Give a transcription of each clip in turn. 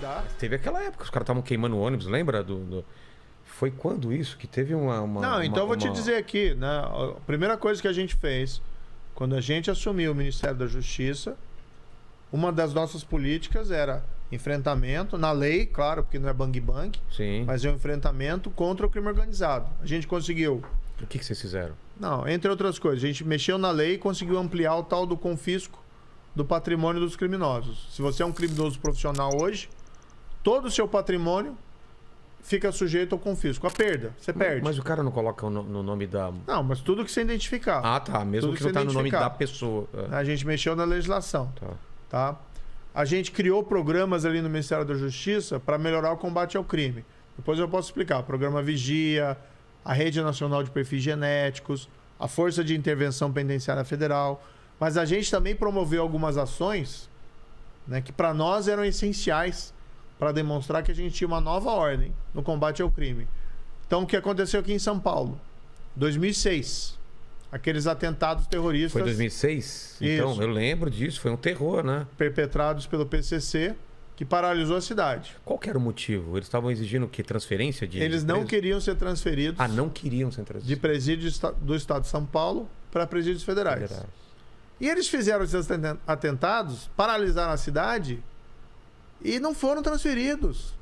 Dá. Teve aquela época, os caras estavam queimando ônibus, lembra? Foi quando isso? Que teve uma... Não, então eu vou te dizer aqui, né? A primeira coisa que a gente fez, quando a gente assumiu o Ministério da Justiça, uma das nossas políticas era enfrentamento, na lei, claro, porque não é bang-bang, Sim. mas é um enfrentamento contra o crime organizado. A gente conseguiu... O que vocês fizeram? Não, entre outras coisas, a gente mexeu na lei e conseguiu ampliar o tal do confisco do patrimônio dos criminosos. Se você é um criminoso profissional hoje, todo o seu patrimônio fica sujeito ao confisco, a perda, você perde. Mas o cara não coloca no nome da... Não, mas tudo que você identificar. Ah, tá. Mesmo que não tá no nome da pessoa. A gente mexeu na legislação. Tá? A gente criou programas ali no Ministério da Justiça para melhorar o combate ao crime. Depois eu posso explicar. O programa Vigia, a Rede Nacional de Perfis Genéticos, a Força de Intervenção Penitenciária Federal. Mas a gente também promoveu algumas ações, né, que para nós eram essenciais para demonstrar que a gente tinha uma nova ordem no combate ao crime. Então, o que aconteceu aqui em São Paulo? 2006. Aqueles atentados terroristas... Foi 2006? Então, eu lembro disso. Foi um terror, né? Perpetrados pelo PCC, que paralisou a cidade. Qual que era o motivo? Eles estavam exigindo o quê? Transferência de... Eles não queriam ser transferidos... Ah, não queriam ser transferidos. De presídios do Estado de São Paulo para presídios federais. E eles fizeram esses atentados, paralisaram a cidade e não foram transferidos.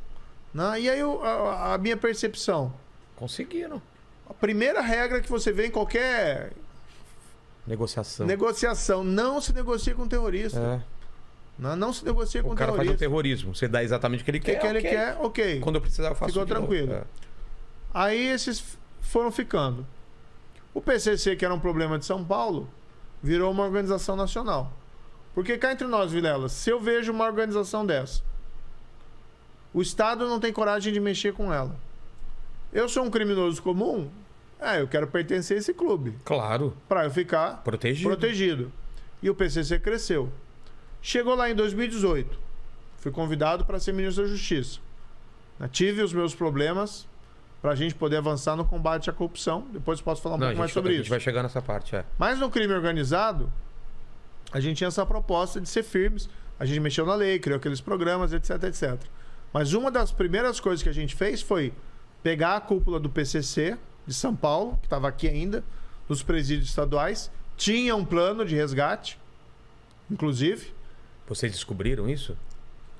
Né? E aí a minha percepção... Conseguiram. A primeira regra que você vê em qualquer... Negociação. Não se negocia com terrorista. Não se negocia com terrorista. O cara faz o terrorismo. Você dá exatamente o que ele quer. O que ele quer, ok. Quando eu precisar, eu faço. Ficou tranquilo. Aí esses foram ficando. O PCC, que era um problema de São Paulo, virou uma organização nacional. Porque cá entre nós, Vilela, se eu vejo uma organização dessa, o Estado não tem coragem de mexer com ela. Eu sou um criminoso comum, eu quero pertencer a esse clube. Claro. Para eu ficar protegido. E o PCC cresceu. Chegou lá em 2018. Fui convidado para ser ministro da Justiça. Tive os meus problemas para a gente poder avançar no combate à corrupção. Depois posso falar um pouco mais sobre isso. A gente vai chegar nessa parte, Mas no crime organizado, a gente tinha essa proposta de ser firmes. A gente mexeu na lei, criou aqueles programas, etc, etc. Mas uma das primeiras coisas que a gente fez foi pegar a cúpula do PCC de São Paulo, que estava aqui ainda, dos presídios estaduais. Tinha um plano de resgate, inclusive. Vocês descobriram isso?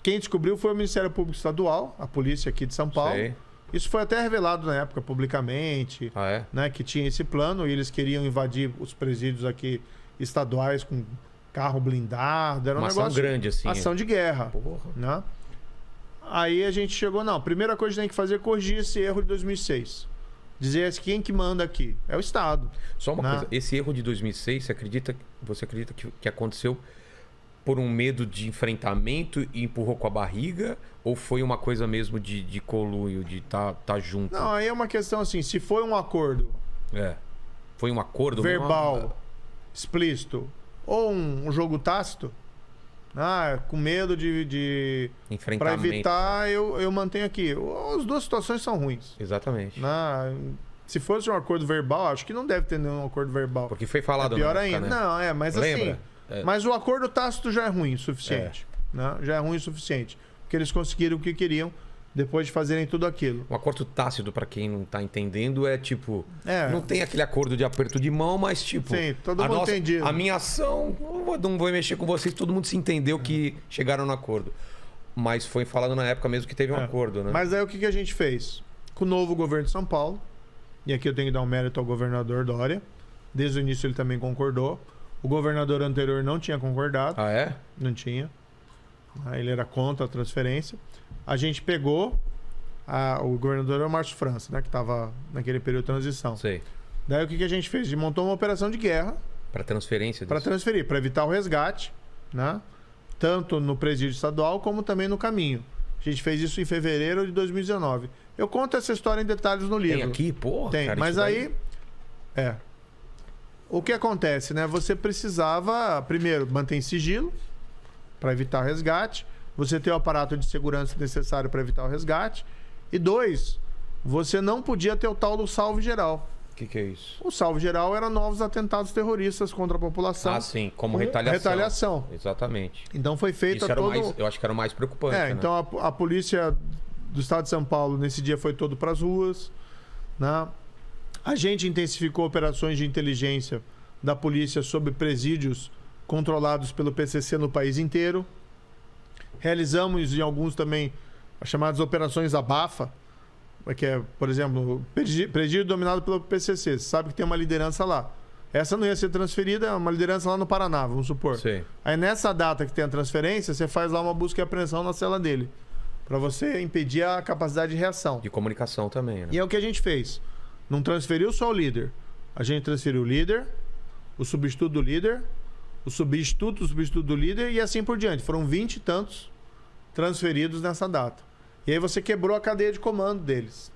Quem descobriu foi o Ministério Público Estadual, a polícia aqui de São Paulo. Sei. Isso foi até revelado na época publicamente, né, que tinha esse plano e eles queriam invadir os presídios aqui estaduais com carro blindado. Era um negócio, ação grande, assim. Ação de guerra. Porra. Né? Aí a gente chegou, a primeira coisa que a gente tem que fazer é corrigir esse erro de 2006. Dizer quem que manda aqui? É o Estado. Só uma coisa, esse erro de 2006, você acredita que aconteceu por um medo de enfrentamento e empurrou com a barriga? Ou foi uma coisa mesmo de conluio, de tá junto? Não, aí é uma questão assim, se foi um acordo... Foi um acordo... Verbal, explícito, ou um jogo tácito, com medo de enfrentamento. Para evitar, eu mantenho aqui. As duas situações são ruins. Exatamente. Se fosse um acordo verbal, acho que não deve ter nenhum acordo verbal. Porque foi falado pior na época, ainda. né? Não, mas lembra? Assim... Mas o acordo tácito já é ruim o suficiente. Né? Já é ruim o suficiente. Porque eles conseguiram o que queriam depois de fazerem tudo aquilo. Um acordo tácito, para quem não tá entendendo, é tipo... Não tem aquele acordo de aperto de mão, mas tipo... Sim, todo mundo entendido. A minha ação, não vou mexer com vocês, todo mundo se entendeu que chegaram no acordo. Mas foi falado na época mesmo que teve um acordo, né? Mas aí o que a gente fez? Com o novo governo de São Paulo, e aqui eu tenho que dar um mérito ao governador Dória, desde o início ele também concordou. O governador anterior não tinha concordado. Ah, é? Não tinha. Ele era contra a transferência. A gente pegou... o governador era o Márcio França, né? Que estava naquele período de transição. Sei. Daí o que a gente fez? A gente montou uma operação de guerra. Para transferência? Para transferir, para evitar o resgate, né? Tanto no presídio estadual como também no caminho. A gente fez isso em fevereiro de 2019. Eu conto essa história em detalhes no livro. Tem aqui? Porra, tem, cara, mas aí... O que acontece, né? Você precisava, primeiro, manter em sigilo para evitar o resgate. Você ter o aparato de segurança necessário para evitar o resgate. E 2, você não podia ter o tal do salve geral. O que é isso? O salve geral era novos atentados terroristas contra a população. Ah, sim, como retaliação. Exatamente. Então foi feita eu acho que era o mais preocupante. Né? Então a polícia do estado de São Paulo nesse dia foi todo para as ruas, né? A gente intensificou operações de inteligência da polícia sobre presídios controlados pelo PCC no país inteiro. Realizamos em alguns também as chamadas operações abafa, que é, por exemplo, presídio dominado pelo PCC. Você sabe que tem uma liderança lá. Essa não ia ser transferida, é uma liderança lá no Paraná, vamos supor. Sim. Aí nessa data que tem a transferência, você faz lá uma busca e apreensão na cela dele, para você impedir a capacidade de reação. De comunicação também, né? E é o que a gente fez. Não transferiu só o líder. A gente transferiu o líder, o substituto do líder, o substituto do líder e assim por diante. Foram 20 e tantos transferidos nessa data. E aí você quebrou a cadeia de comando deles,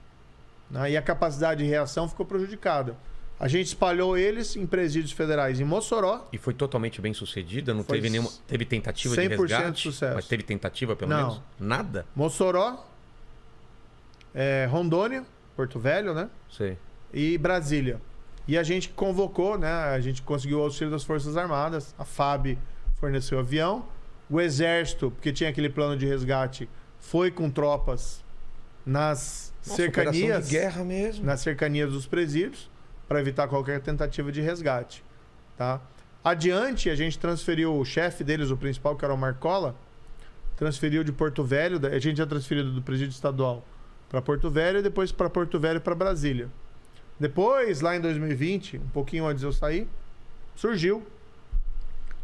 né? E a capacidade de reação ficou prejudicada. A gente espalhou eles em presídios federais em Mossoró. E foi totalmente bem sucedida? Não teve nenhuma. Teve tentativa de resgate? 100% sucesso. Mas teve tentativa, pelo Não. menos? Nada? Mossoró, Rondônia, Porto Velho, né? Sei. E Brasília. E a gente convocou, né? A gente conseguiu o auxílio das Forças Armadas. A FAB forneceu avião. O Exército, porque tinha aquele plano de resgate, foi com tropas nas cercanias. De guerra mesmo. Nas cercanias dos presídios, para evitar qualquer tentativa de resgate. Tá? Adiante, a gente transferiu o chefe deles, o principal, que era o Marcola, transferiu de Porto Velho, a gente já transferido do presídio estadual para Porto Velho e depois para Porto Velho para Brasília. Depois, lá em 2020, um pouquinho antes de eu sair, surgiu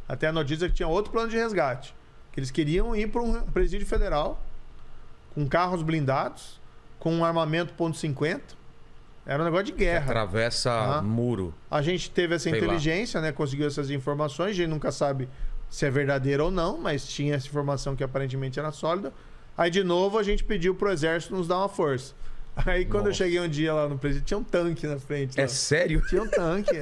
até a notícia que tinha outro plano de resgate, que eles queriam ir para um presídio federal com carros blindados, com um armamento .50. Era um negócio de guerra. Atravessa muro. A gente teve essa inteligência, né? Conseguiu essas informações. A gente nunca sabe se é verdadeira ou não, mas tinha essa informação que aparentemente era sólida. Aí, de novo, a gente pediu pro Exército nos dar uma força. Aí, quando eu cheguei um dia lá no presídio, tinha um tanque na frente. É lá. sério? Tinha um tanque,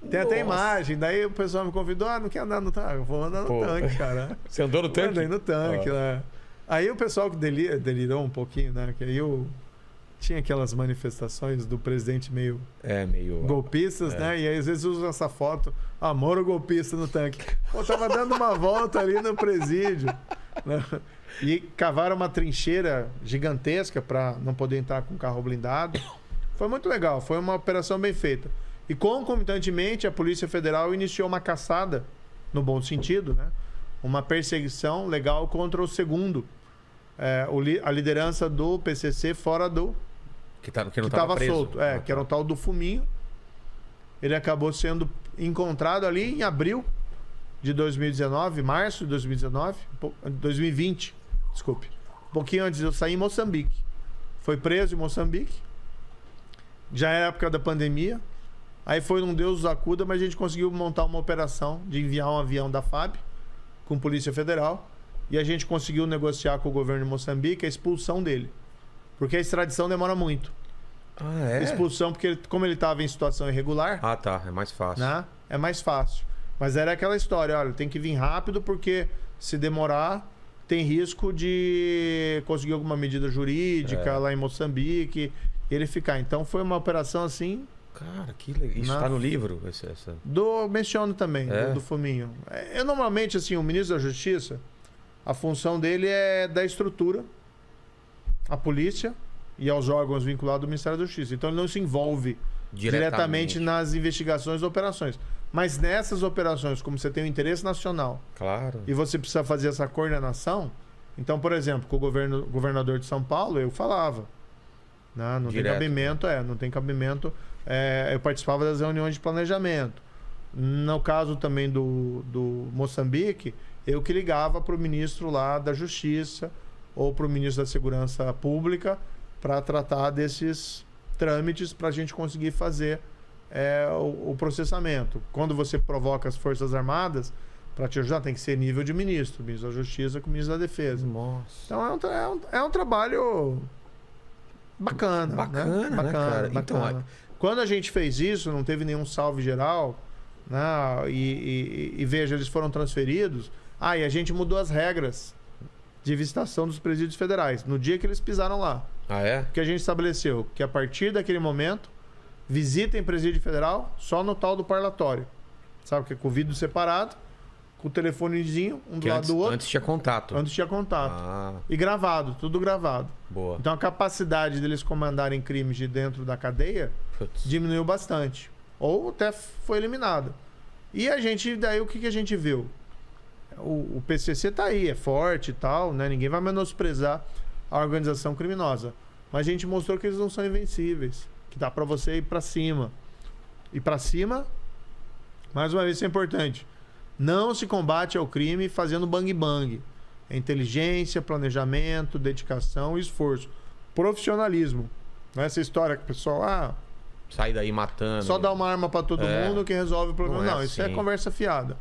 Tem até imagem. Daí o pessoal me convidou, não quer andar no tanque? Eu vou andar no tanque, cara. Você andou no tanque? Andei no tanque lá. Aí o pessoal que delirou um pouquinho, né? Que aí tinha aquelas manifestações do presidente meio golpistas, né? E aí às vezes usam essa foto, Moro golpista no tanque. Eu tava dando uma volta ali no presídio, né? E cavaram uma trincheira gigantesca para não poder entrar com carro blindado. Foi muito legal, foi uma operação bem feita. E concomitantemente a Polícia Federal iniciou uma caçada, no bom sentido, né? Uma perseguição legal contra o segundo, a liderança do PCC fora do... Que não estava solto, que era o tal do Fuminho. Ele acabou sendo encontrado ali em abril de 2019, março de 2020, desculpe. Um pouquinho antes de eu sair, em Moçambique. Foi preso em Moçambique. Já é época da pandemia. Aí foi um Deus nos acuda, mas a gente conseguiu montar uma operação de enviar um avião da FAB com Polícia Federal. E a gente conseguiu negociar com o governo de Moçambique a expulsão dele. Porque a extradição demora muito. Expulsão, porque como ele estava em situação irregular... É mais fácil. Né? É mais fácil. Mas era aquela história, olha, tem que vir rápido, porque se demorar, tem risco de conseguir alguma medida jurídica lá em Moçambique e ele ficar. Então foi uma operação assim... Cara, que legal. Isso está no livro? Menciono também, do Fuminho. Eu normalmente, assim, o ministro da Justiça, a função dele é da estrutura, a polícia e aos órgãos vinculados ao Ministério da Justiça. Então ele não se envolve diretamente nas investigações e operações. Mas nessas operações, como você tem um interesse nacional, e você precisa fazer essa coordenação, então, por exemplo, com o governador de São Paulo, eu falava, né? Não tem cabimento, não tem cabimento. Eu participava das reuniões de planejamento. No caso também do Moçambique, eu que ligava para o ministro lá da Justiça ou para o ministro da Segurança Pública para tratar desses trâmites para a gente conseguir fazer o processamento. Quando você provoca as Forças Armadas, para te ajudar, tem que ser nível de ministro da Justiça com o ministro da Defesa. Nossa. Então é um trabalho bacana. Bacana, né, cara? Então, quando a gente fez isso, não teve nenhum salve geral, né? E veja, eles foram transferidos. E a gente mudou as regras de visitação dos presídios federais no dia que eles pisaram lá. Ah, é? Porque a gente estabeleceu que a partir daquele momento, Visitem presídio federal só no tal do parlatório. Sabe que é com o vidro separado, com o telefonezinho, um do lado do outro. Antes tinha contato. Antes tinha contato. E gravado, tudo gravado. Boa. Então a capacidade deles comandarem crimes de dentro da cadeia diminuiu bastante. Ou até foi eliminada. E a gente, daí o que a gente viu? O PCC tá aí, é forte e tal, né? Ninguém vai menosprezar a organização criminosa. Mas a gente mostrou que eles não são invencíveis. Que dá pra você ir pra cima. E pra cima, mais uma vez, isso é importante. Não se combate ao crime fazendo bang-bang. É inteligência, planejamento, dedicação e esforço. Profissionalismo. Não é essa história que o pessoal... sai daí matando. Só dá uma arma pra todo mundo que resolve o problema. Não, isso é conversa fiada.